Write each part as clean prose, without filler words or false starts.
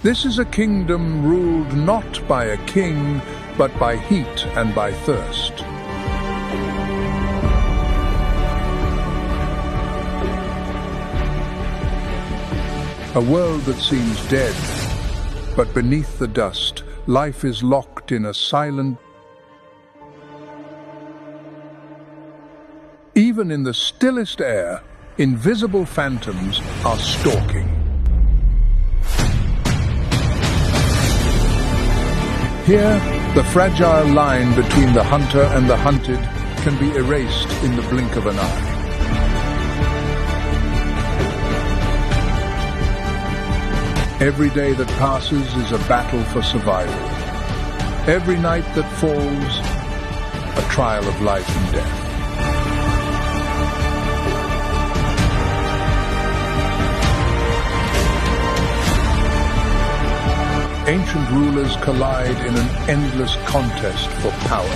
This is a kingdom ruled not by a king, but by heat and by thirst. A world that seems dead, but beneath the dust, life is locked in a silent. Even in the stillest air, invisible phantoms are stalking. Here, the fragile line between the hunter and the hunted can be erased in the blink of an eye. Every day that passes is a battle for survival. Every night that falls, a trial of life and death. Ancient rulers collide in an endless contest for power.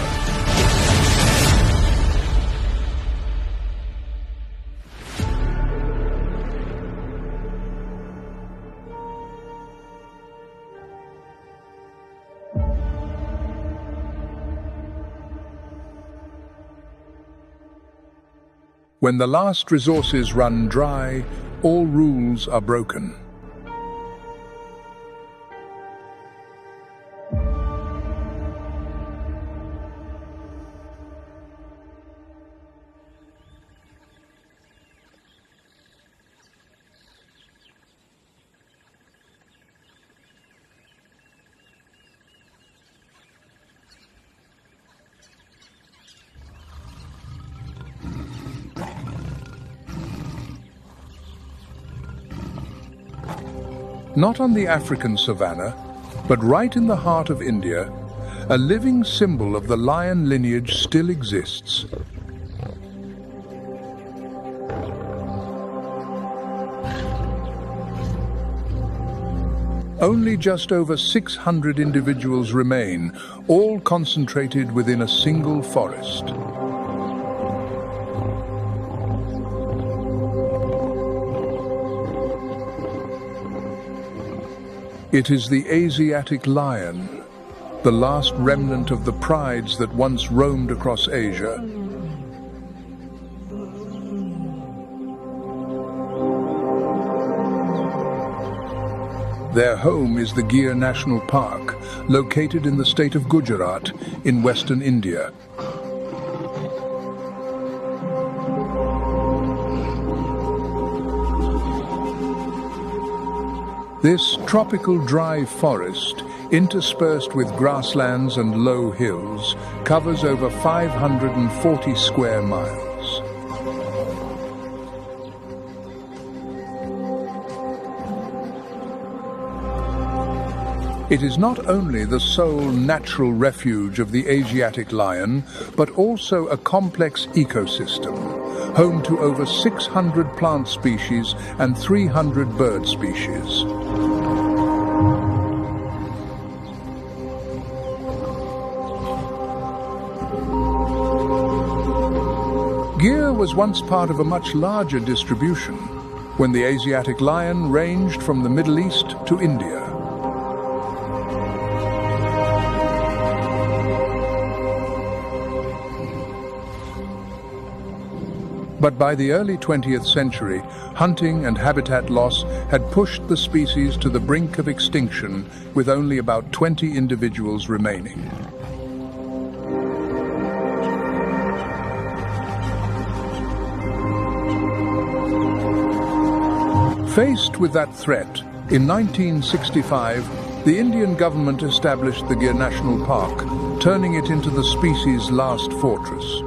When the last resources run dry, all rules are broken. Not on the African savanna, but right in the heart of India, a living symbol of the lion lineage still exists. Only just over 600 individuals remain, all concentrated within a single forest. It is the Asiatic lion, the last remnant of the prides that once roamed across Asia. Their home is the Gir National Park, located in the state of Gujarat, in western India. This tropical dry forest, interspersed with grasslands and low hills, covers over 540 square miles. It is not only the sole natural refuge of the Asiatic lion, but also a complex ecosystem, home to over 600 plant species and 300 bird species. Gir was once part of a much larger distribution, when the Asiatic lion ranged from the Middle East to India. But by the early 20th century, hunting and habitat loss had pushed the species to the brink of extinction, with only about 20 individuals remaining. Faced with that threat, in 1965, the Indian government established the Gir National Park, turning it into the species' last fortress.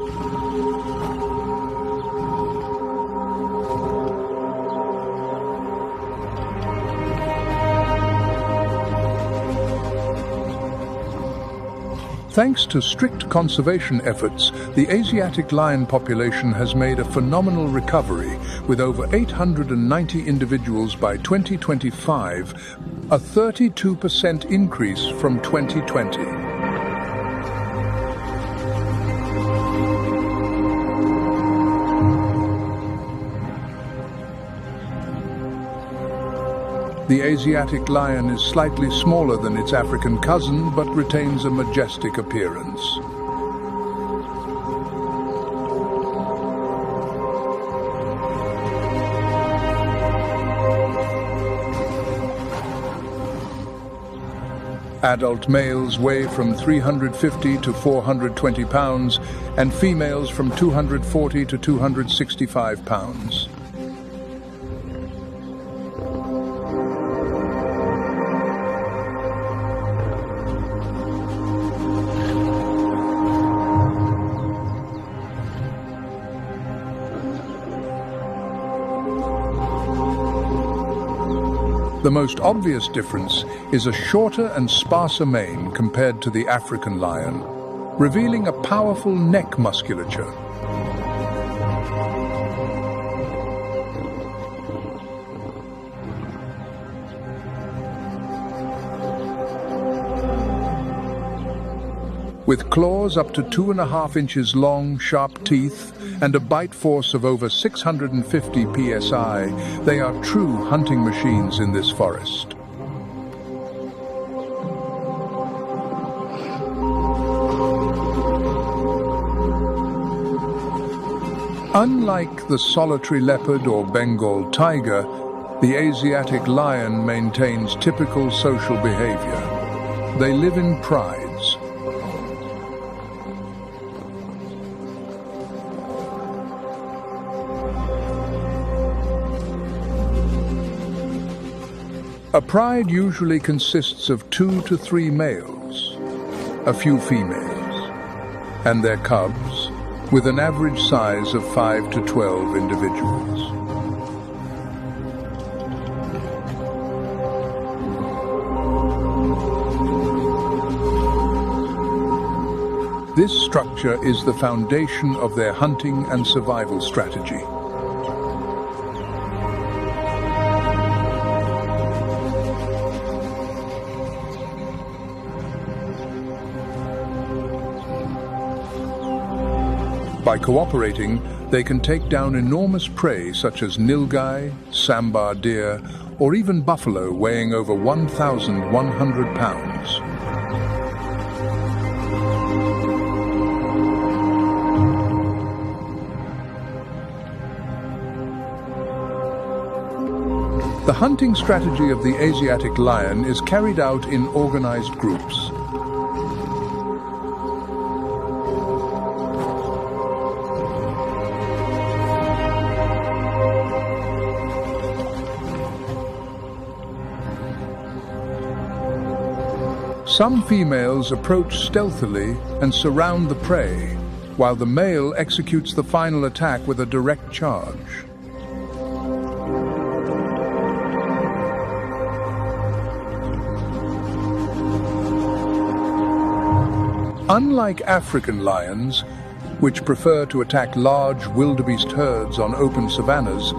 Thanks to strict conservation efforts, the Asiatic lion population has made a phenomenal recovery, with over 890 individuals by 2025, a 32% increase from 2020. The Asiatic lion is slightly smaller than its African cousin, but retains a majestic appearance. Adult males weigh from 350 to 420 pounds, and females from 240 to 265 pounds. The most obvious difference is a shorter and sparser mane compared to the African lion, revealing a powerful neck musculature. With claws up to 2.5 inches long, sharp teeth, and a bite force of over 650 psi, they are true hunting machines in this forest. Unlike the solitary leopard or Bengal tiger, the Asiatic lion maintains typical social behavior. They live in prides. A pride usually consists of 2 to 3 males, a few females, and their cubs, with an average size of 5 to 12 individuals. This structure is the foundation of their hunting and survival strategy. By cooperating, they can take down enormous prey such as nilgai, sambar deer, or even buffalo weighing over 1,100 pounds. The hunting strategy of the Asiatic lion is carried out in organized groups. Some females approach stealthily and surround the prey, while the male executes the final attack with a direct charge. Unlike African lions, which prefer to attack large wildebeest herds on open savannas,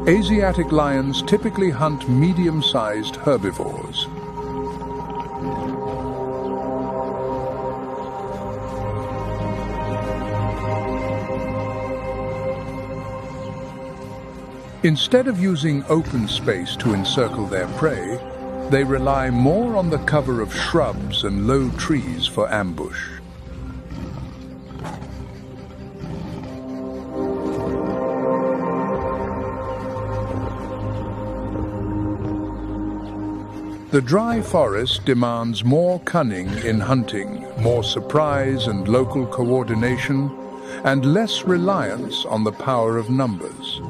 Asiatic lions typically hunt medium-sized herbivores. Instead of using open space to encircle their prey, they rely more on the cover of shrubs and low trees for ambush. The dry forest demands more cunning in hunting, more surprise and local coordination, and less reliance on the power of numbers.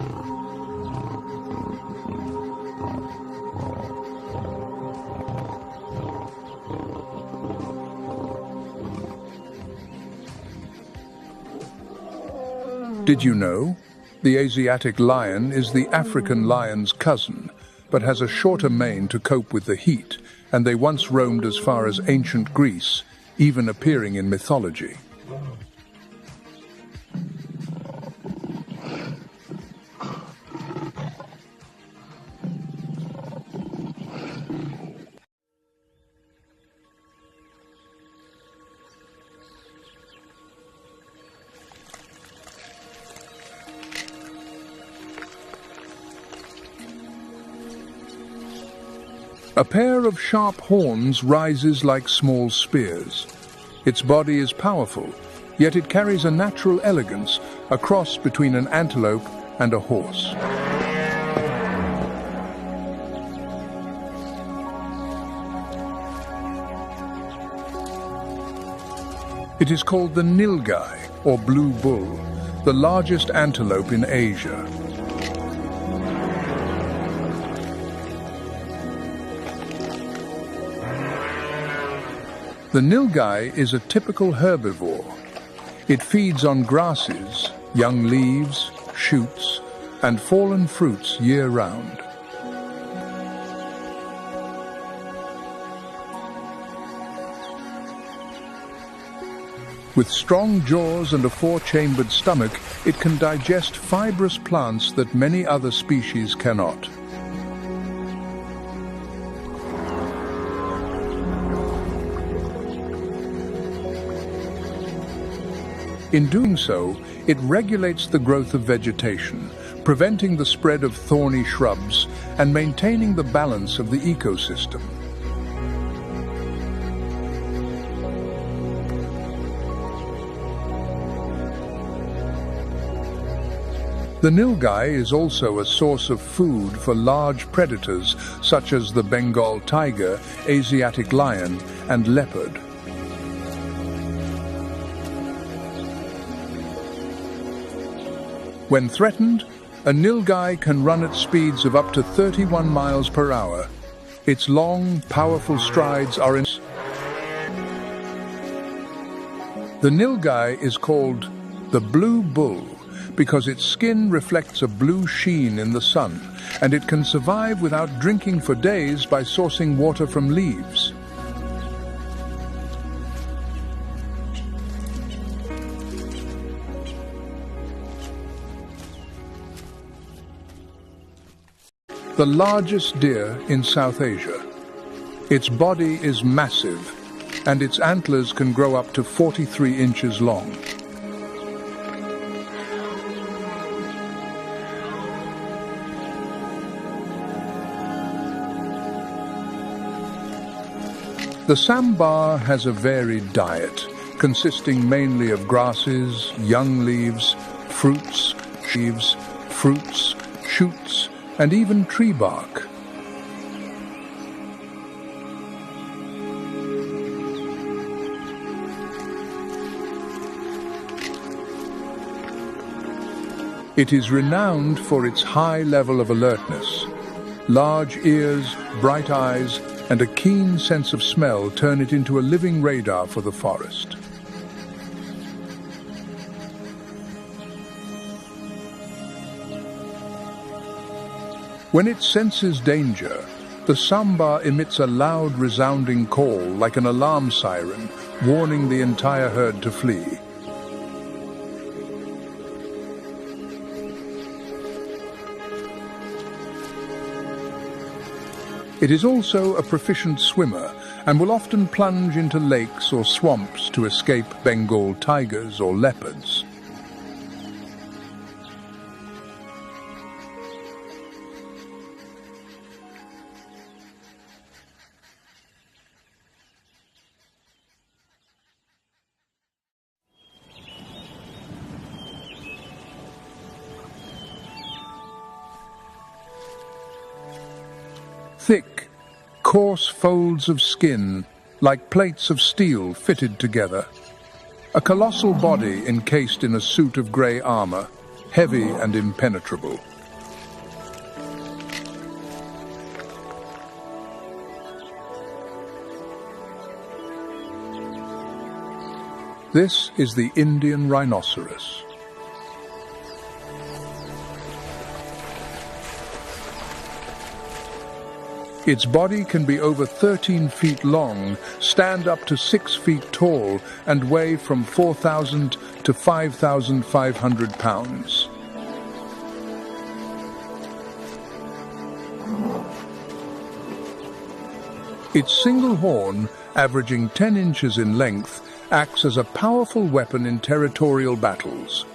Did you know? The Asiatic lion is the African lion's cousin, but has a shorter mane to cope with the heat, and they once roamed as far as ancient Greece, even appearing in mythology. A pair of sharp horns rises like small spears. Its body is powerful, yet it carries a natural elegance, a cross between an antelope and a horse. It is called the nilgai, or blue bull, the largest antelope in Asia. The nilgai is a typical herbivore. It feeds on grasses, young leaves, shoots, and fallen fruits year-round. With strong jaws and a four-chambered stomach, it can digest fibrous plants that many other species cannot. In doing so, it regulates the growth of vegetation, preventing the spread of thorny shrubs and maintaining the balance of the ecosystem. The nilgai is also a source of food for large predators such as the Bengal tiger, Asiatic lion, and leopard. When threatened, a nilgai can run at speeds of up to 31 miles per hour. Its long, powerful strides are The nilgai is called the blue bull because its skin reflects a blue sheen in the sun, and it can survive without drinking for days by sourcing water from leaves. The largest deer in South Asia. Its body is massive, and its antlers can grow up to 43 inches long. The sambar has a varied diet, consisting mainly of grasses, young leaves, fruits, shoots, and even tree bark. It is renowned for its high level of alertness. Large ears, bright eyes, and a keen sense of smell turn it into a living radar for the forest. When it senses danger, the sambar emits a loud resounding call like an alarm siren, warning the entire herd to flee. It is also a proficient swimmer and will often plunge into lakes or swamps to escape Bengal tigers or leopards. Thick, coarse folds of skin, like plates of steel fitted together. A colossal body encased in a suit of grey armor, heavy and impenetrable. This is the Indian rhinoceros. Its body can be over 13 feet long, stand up to 6 feet tall, and weigh from 4,000 to 5,500 pounds. Its single horn, averaging 10 inches in length, acts as a powerful weapon in territorial battles.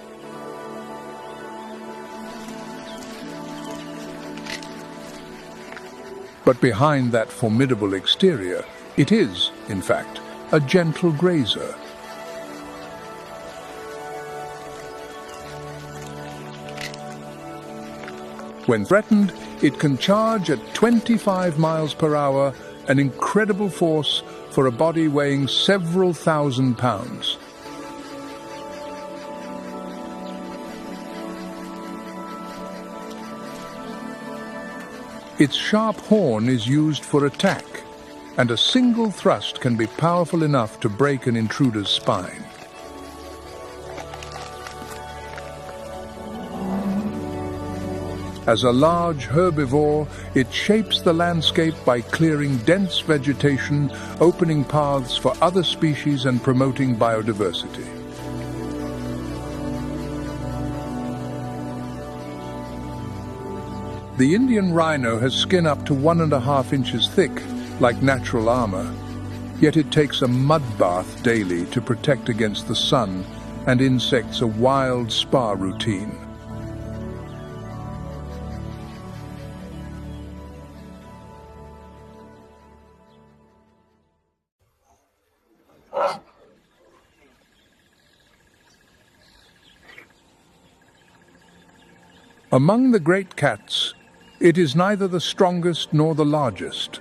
But behind that formidable exterior, it is, in fact, a gentle grazer. When threatened, it can charge at 25 miles per hour, an incredible force for a body weighing several thousand pounds. Its sharp horn is used for attack, and a single thrust can be powerful enough to break an intruder's spine. As a large herbivore, it shapes the landscape by clearing dense vegetation, opening paths for other species and promoting biodiversity. The Indian rhino has skin up to 1.5 inches thick, like natural armor, yet it takes a mud bath daily to protect against the sun and insects, a wild spa routine. Among the great cats, it is neither the strongest nor the largest.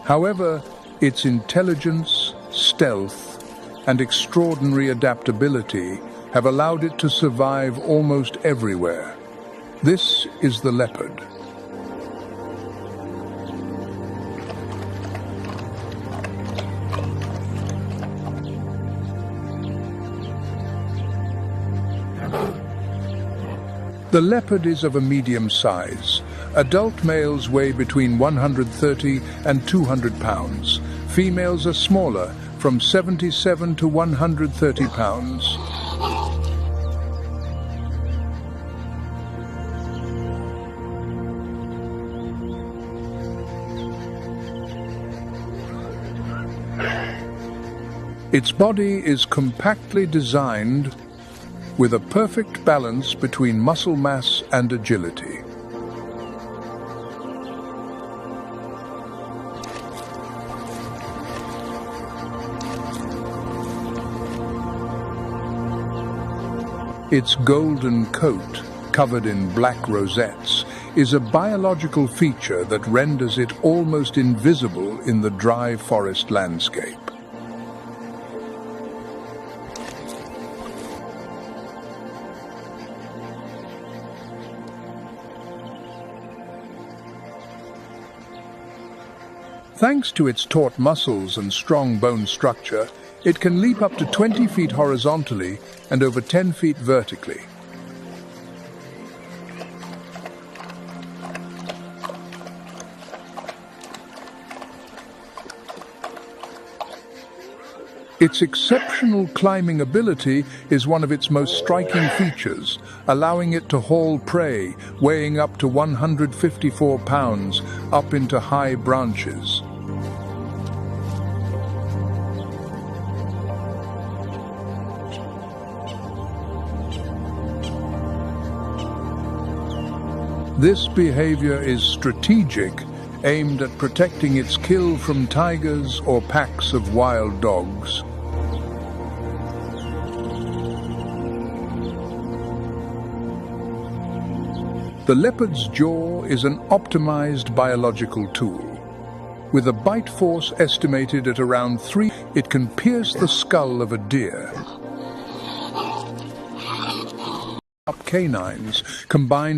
However, its intelligence, stealth, and extraordinary adaptability have allowed it to survive almost everywhere. This is the leopard. The leopard is of a medium size. Adult males weigh between 130 and 200 pounds. Females are smaller, from 77 to 130 pounds. Its body is compactly designed with a perfect balance between muscle mass and agility. Its golden coat, covered in black rosettes, is a biological feature that renders it almost invisible in the dry forest landscape. Thanks to its taut muscles and strong bone structure, it can leap up to 20 feet horizontally and over 10 feet vertically. Its exceptional climbing ability is one of its most striking features, allowing it to haul prey weighing up to 154 pounds up into high branches. This behavior is strategic, aimed at protecting its kill from tigers or packs of wild dogs. The leopard's jaw is an optimized biological tool. With a bite force estimated at around 3, it can pierce the skull of a deer. Canines combined